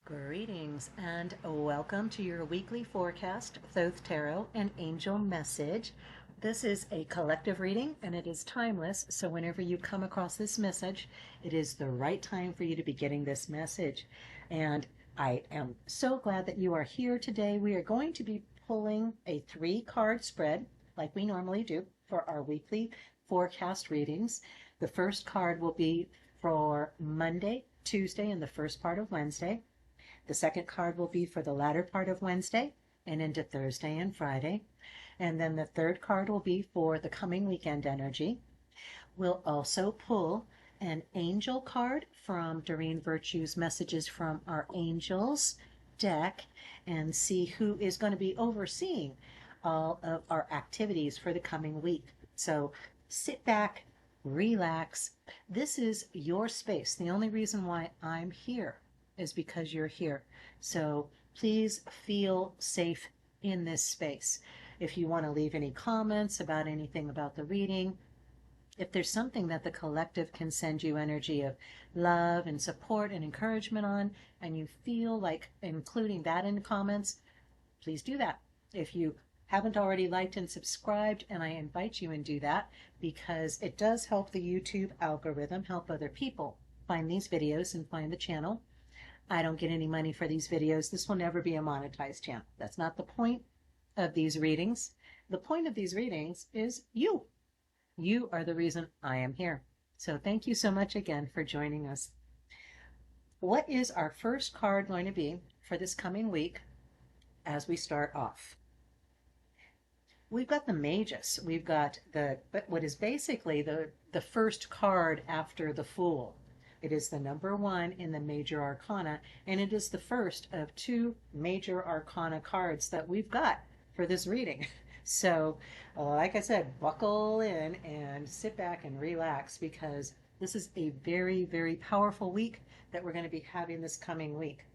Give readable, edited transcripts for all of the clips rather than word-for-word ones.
Greetings and welcome to your weekly forecast, Thoth Tarot and Angel Message. This is a collective reading and it is timeless, so whenever you come across this message, it is the right time for you to be getting this message. And I am so glad that you are here today. We are going to be pulling a 3-card spread like we normally do for our weekly forecast readings. The first card will be for Monday, Tuesday, and the first part of Wednesday. The second card will be for the latter part of Wednesday and into Thursday and Friday. And then the third card will be for the coming weekend energy. We'll also pull an angel card from Doreen Virtue's Messages from Our Angels deck and see who is going to be overseeing all of our activities for the coming week. So sit back, relax. This is your space. The only reason why I'm here is because you're here. So please feel safe in this space. If you want to leave any comments about anything about the reading, if there's something that the collective can send you energy of love and support and encouragement on, and you feel like including that in comments, please do that. If you haven't already liked and subscribed, and I invite you and do that because it does help the YouTube algorithm, help other people find these videos and find the channel. I don't get any money for these videos. This will never be a monetized channel. That's not the point of these readings. The point of these readings is you. You are the reason I am here. So thank you so much again for joining us. What is our first card going to be for this coming week as we start off? We've got the Magus. We've got what is basically the first card after the Fool. It is the number 1 in the major arcana, and it is the first of 2 major arcana cards that we've got for this reading. So, like I said, buckle in and sit back and relax because this is a very, very powerful week that we're going to be having this coming week.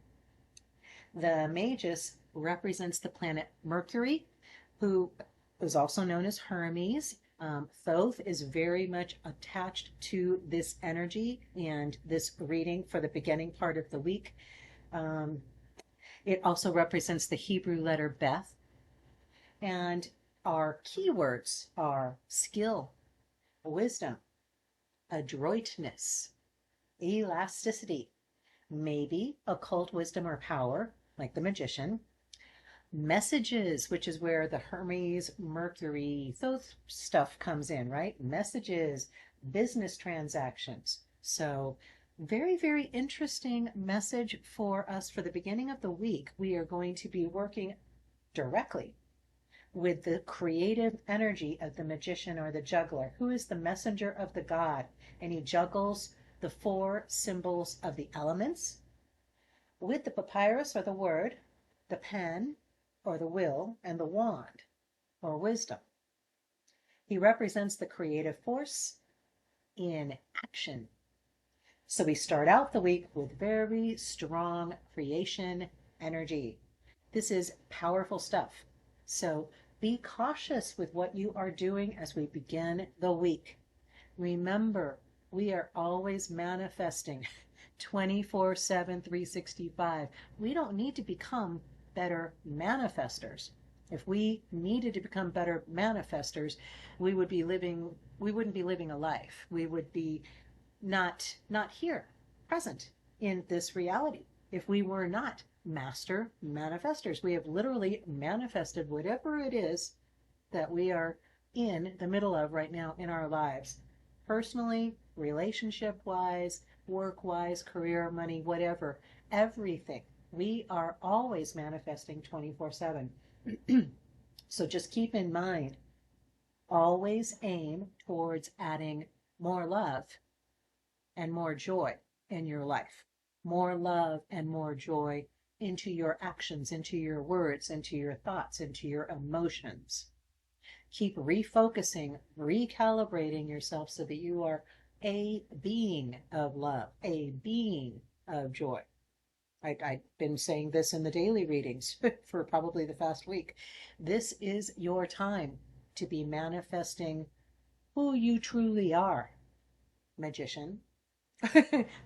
The Magus represents the planet Mercury, who is also known as Hermes. Thoth is very much attached to this energy and this reading for the beginning part of the week. It also represents the Hebrew letter Beth. And our keywords are skill, wisdom, adroitness, elasticity, maybe occult wisdom or power, like the magician, messages, which is where the Hermes, Mercury, Thoth stuff comes in, right? Messages, business transactions. So very, very interesting message for us for the beginning of the week. We are going to be working directly with the creative energy of the magician or the juggler, who is the messenger of the god, and he juggles the 4 symbols of the elements with the papyrus or the word, the pen or the will, and the wand or wisdom. He represents the creative force in action. So we start out the week with very strong creation energy. This is powerful stuff. So be cautious with what you are doing as we begin the week. Remember, we are always manifesting 24/7, 365. We don't need to become better manifestors. If we needed to become better manifestors, we wouldn't be living a life. We would be not here, present in this reality. If we were not master manifestors, we have literally manifested whatever it is that we are in the middle of right now in our lives, personally, relationship wise, work wise, career, money, whatever, everything. We are always manifesting 24/7. So just keep in mind, always aim towards adding more love and more joy in your life. More love and more joy into your actions, into your words, into your thoughts, into your emotions. Keep refocusing, recalibrating yourself so that you are a being of love, a being of joy. I've been saying this in the daily readings for probably the past week. This is your time to be manifesting who you truly are, magician.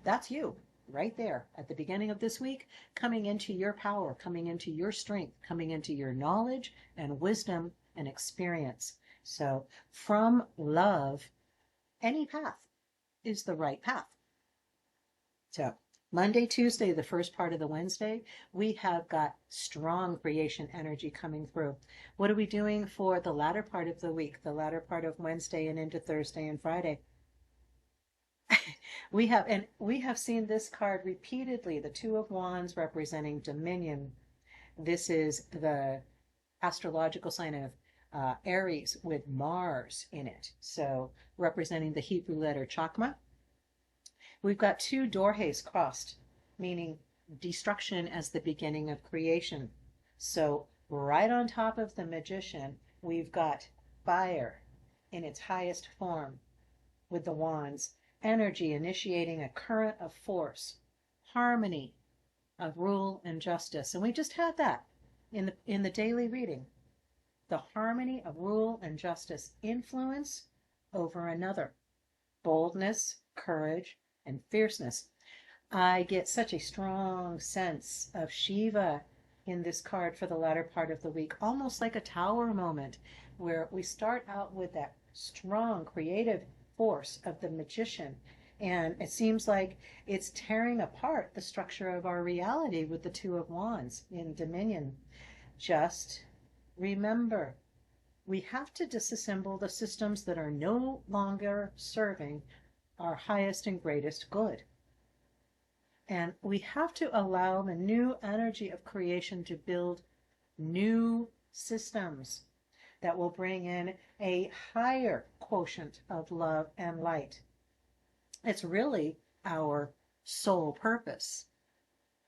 That's you. right there at the beginning of this week, coming into your power, coming into your strength, coming into your knowledge and wisdom and experience. So from love, any path is the right path. So Monday, Tuesday, the first part of the Wednesday, we have got strong creation energy coming through. What are we doing for the latter part of the week, the latter part of Wednesday and into Thursday and Friday? We have seen this card repeatedly, the Two of Wands representing dominion. This is the astrological sign of Aries with Mars in it, so representing the Hebrew letter Chakma. We've got two Dorhes crossed, meaning destruction as the beginning of creation. So right on top of the magician, we've got fire in its highest form with the wands, energy initiating a current of force, harmony of rule and justice. And we just had that in the daily reading. The harmony of rule and justice, influence over another, boldness, courage, and fierceness. I get such a strong sense of Shiva in this card for the latter part of the week, almost like a tower moment where we start out with that strong creative force of the magician, and it seems like it's tearing apart the structure of our reality with the Two of Wands in dominion. Just remember, we have to disassemble the systems that are no longer serving our highest and greatest good. And we have to allow the new energy of creation to build new systems that will bring in a higher quotient of love and light. It's really our soul purpose.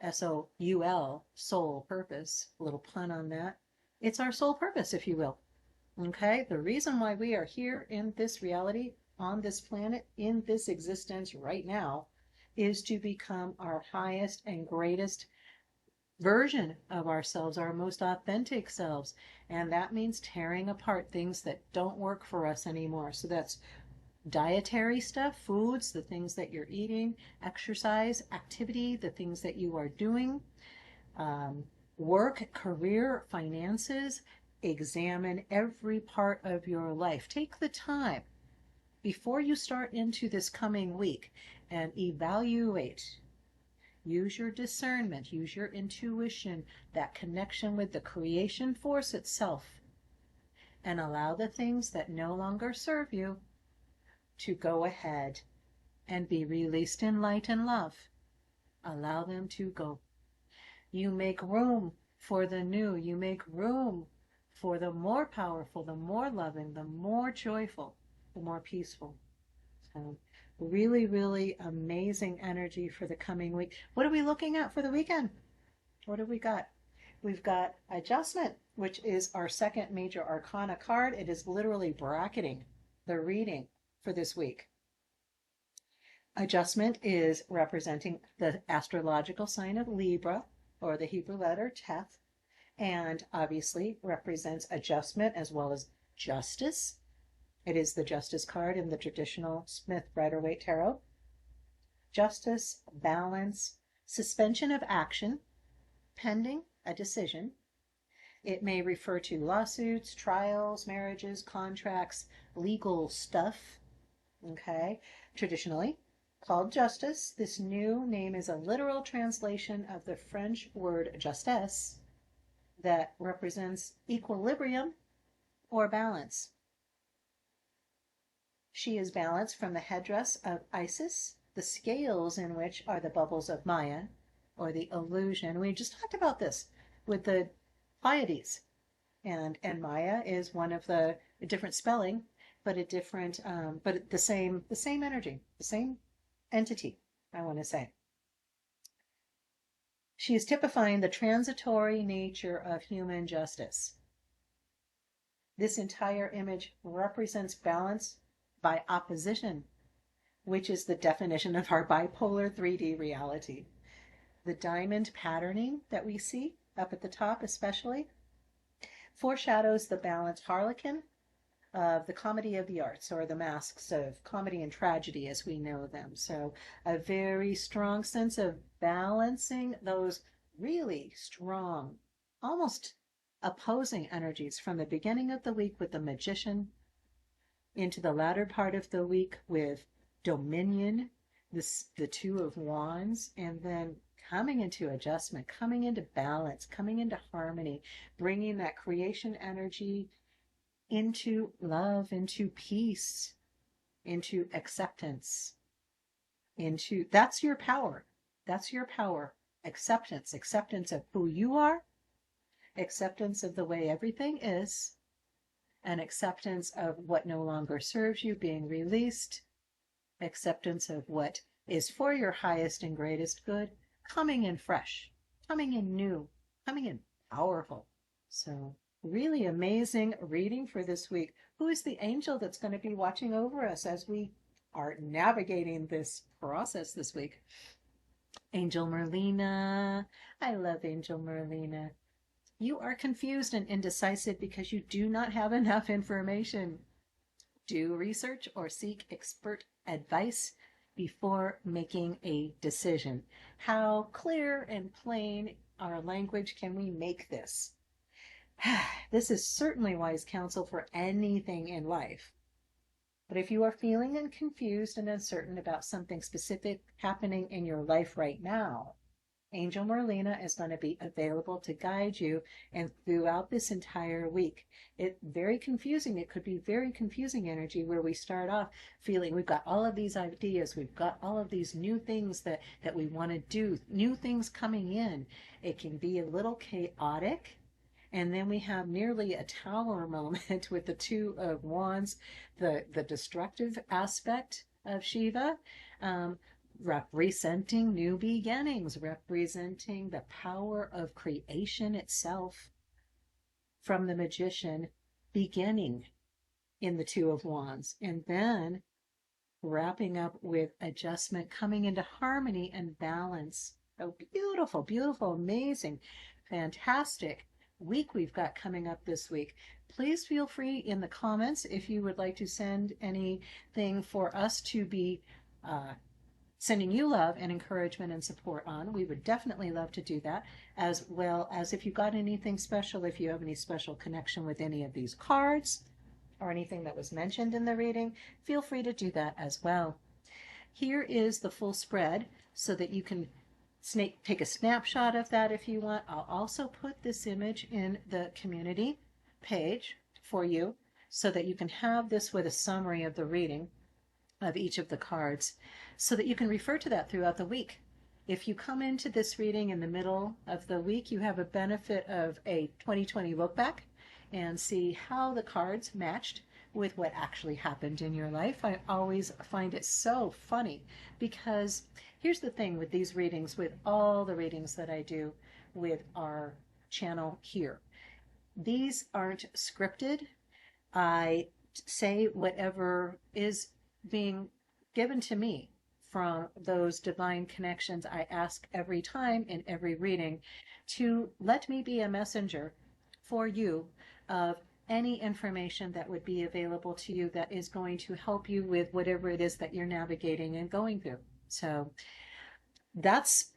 S-O-U-L, soul purpose, a little pun on that. It's our soul purpose, if you will. Okay? The reason why we are here in this reality, on this planet, in this existence right now, is to become our highest and greatest version of ourselves, our most authentic selves. And that means tearing apart things that don't work for us anymore. So that's dietary stuff, foods, the things that you're eating, exercise, activity, the things that you are doing, work, career, finances. Examine every part of your life. Take the time before you start into this coming week and evaluate. Use your discernment, use your intuition, that connection with the creation force itself, and allow the things that no longer serve you to go ahead and be released in light and love. Allow them to go. You make room for the new. You make room for the more powerful, the more loving, the more joyful, the more peaceful. So really, really amazing energy for the coming week. What are we looking at for the weekend? What have we got? We've got Adjustment, which is our second major arcana card. It is literally bracketing the reading for this week. Adjustment is representing the astrological sign of Libra, or the Hebrew letter Thoth, and obviously represents adjustment as well as justice. It is the Justice card in the traditional Smith Rider-Waite Tarot. Justice, balance, suspension of action, pending a decision. It may refer to lawsuits, trials, marriages, contracts, legal stuff. Okay, traditionally called Justice. This new name is a literal translation of the French word justesse that represents equilibrium or balance. She is balanced from the headdress of Isis, the scales in which are the bubbles of Maya, or the illusion. We just talked about this with the Pleiades. And Maya is one of the different spelling, but a different, but the same energy, the same entity, I want to say. She is typifying the transitory nature of human justice. This entire image represents balance by opposition, which is the definition of our bipolar 3D reality. The diamond patterning that we see up at the top especially foreshadows the balanced harlequin of the comedy of the arts, or the masks of comedy and tragedy as we know them. So a very strong sense of balancing those really strong, almost opposing energies from the beginning of the week with the magician into the latter part of the week with dominion, the two of wands, and then coming into adjustment, coming into balance, coming into harmony, bringing that creation energy into love, into peace, into acceptance, into that's your power. That's your power. Acceptance, acceptance of who you are, acceptance of the way everything is, and acceptance of what no longer serves you being released, acceptance of what is for your highest and greatest good, coming in fresh, coming in new, coming in powerful. So, really amazing reading for this week. Who is the angel that's going to be watching over us as we are navigating this process this week? Angel Merlina. I love Angel Merlina. You are confused and indecisive because you do not have enough information. Do research or seek expert advice before making a decision. How clear and plain our language can we make this? This is certainly wise counsel for anything in life. But if you are feeling confused and uncertain about something specific happening in your life right now, Angel Merlina is going to be available to guide you and throughout this entire week. It's very confusing. It could be very confusing energy where we start off feeling we've got all of these ideas, we've got all of these new things that we want to do, new things coming in. It can be a little chaotic. And then we have nearly a tower moment with the two of wands, the destructive aspect of Shiva. Representing new beginnings, representing the power of creation itself from the magician beginning in the two of wands, and then wrapping up with adjustment, coming into harmony and balance. Oh, beautiful, beautiful, amazing, fantastic week we've got coming up this week. Please feel free in the comments if you would like to send anything for us to be sending you love and encouragement and support on. We would definitely love to do that, as well as if you got anything special, if you have any special connection with any of these cards or anything that was mentioned in the reading, feel free to do that as well. Here is the full spread so that you can take a snapshot of that if you want. I'll also put this image in the community page for you so that you can have this with a summary of the reading of each of the cards so that you can refer to that throughout the week. If you come into this reading in the middle of the week, you have a benefit of a 2020 look back and see how the cards matched with what actually happened in your life. I always find it so funny because here's the thing with these readings, with all the readings that I do with our channel here. These aren't scripted. I say whatever is being given to me from those divine connections. I ask every time in every reading to let me be a messenger for you of any information that would be available to you that is going to help you with whatever it is that you're navigating and going through. So that's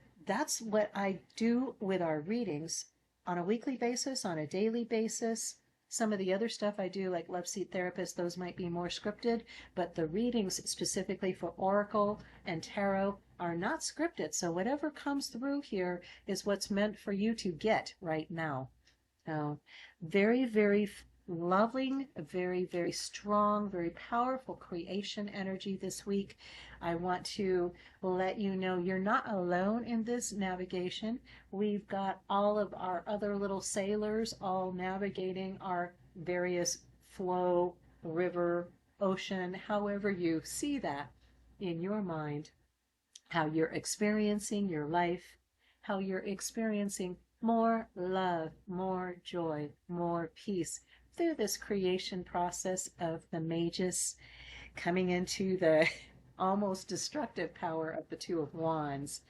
what I do with our readings on a weekly basis, on a daily basis. Some of the other stuff I do, like Love Seat Therapist, those might be more scripted, but the readings specifically for Oracle and Tarot are not scripted. So whatever comes through here is what's meant for you to get right now. So very, very loving, very, very strong, very powerful creation energy this week. I want to let you know you're not alone in this navigation. We've got all of our other little sailors all navigating our various flow, river, ocean, however you see that in your mind, how you're experiencing your life, how you're experiencing more love, more joy, more peace through this creation process of the magus coming into the almost destructive power of the two of wands,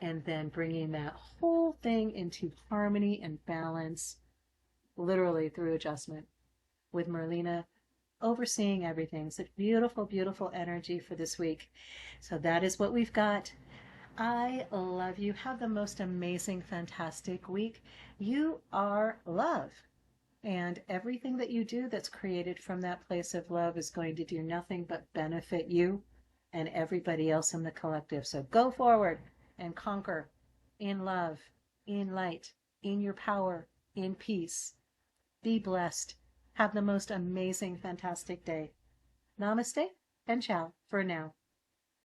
and then bringing that whole thing into harmony and balance, literally through adjustment with Merlina overseeing everything. It's a beautiful, beautiful energy for this week. So that is what we've got. I love you. Have the most amazing, fantastic week. You are love. And everything that you do that's created from that place of love is going to do nothing but benefit you and everybody else in the collective. So go forward and conquer in love, in light, in your power, in peace. Be blessed. Have the most amazing, fantastic day. Namaste and ciao for now.